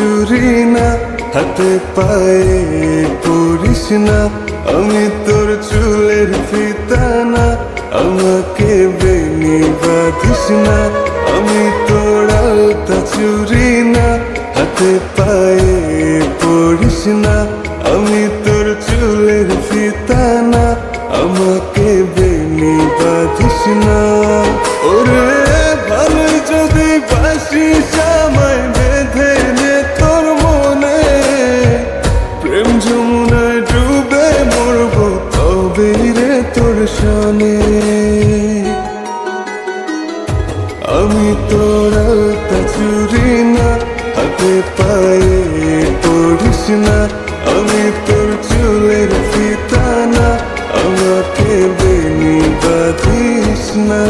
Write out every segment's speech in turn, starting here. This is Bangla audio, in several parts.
চুরি না, হাতে পায়ে পরিস না। আমি তোর চুলের ফিতা না, আমাকে বেনি বাঁধিস না। আমি তোর আলতা চুরি না, হাতে পায়ে পরিস না। আমি তোর চুলের ফিতা না, আমাকে বেনি বাঁধিস না। ওরে ভালো যদি বাসিস আমায় বেঁধে নে তোর মনে, প্রেম যমুনায় ডুবে মরবো তবে রে তোর সনে। আমি তোর আলতা চুরি না, হাতে পায়ে পড়িস না। আমি তোর চুলের ফিতা না, আমাকে বেনি বাঁধিস না।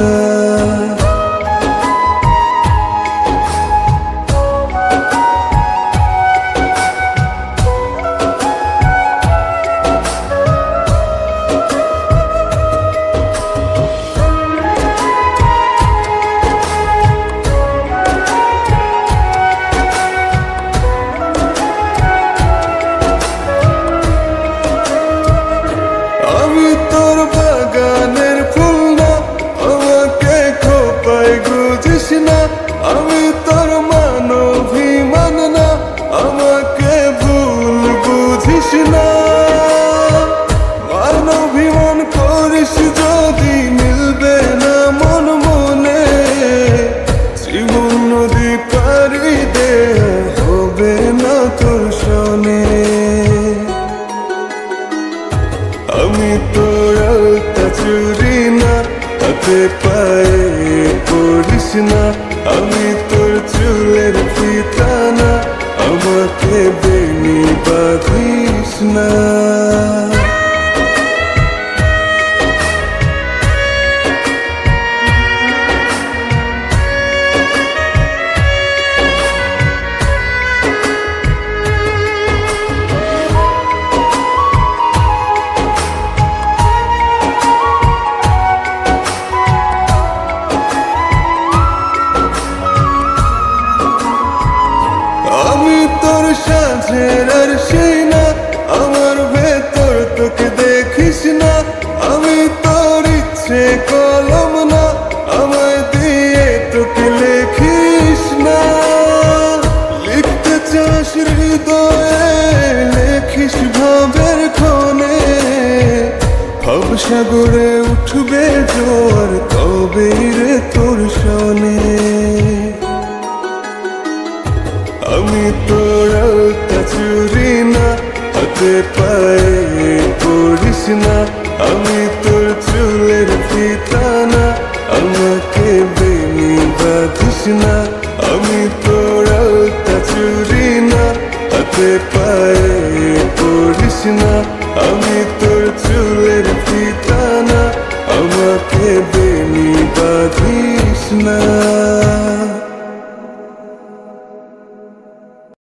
আমি তোর বাগানের ফুল না, আমাকে খোপায় গুজিস না। আমি তোর মানভিমান না, আমাকে ভুল বুঝিস না। মানভিমান করিস যদি মিলবে না মন মনে, জীবন নদী পারি দে হবে না তোর সনে। আমি তোর আলতা চুরি না, হাতে পায়ে পড়িস না। আমি তোর চুলের ফিতা না, আমাকে বেনি বাঁধিস না। আমি তোর সাজের আর সেই না, আমার ভেতর তোকে দেখিস না। আমি তোর ইচ্ছে কলম না, আমায় দিয়ে তোকে লেখিস না। লিখতে চাস হৃদয়ে, লেখিস ভাবের ক্ষণে। ভাব সাগরে উঠবে জোয়ার তবে রে তোর সনে। আমি তোর আলতা চুরি না, হাতে পায়ে পড়িস না। আমি তোর চুলের ফিতা না, আমাকে বেনি বাঁধিস না। আমি তোর আলতা চুরি না, হাতে পায়ে পড়িস না। আমি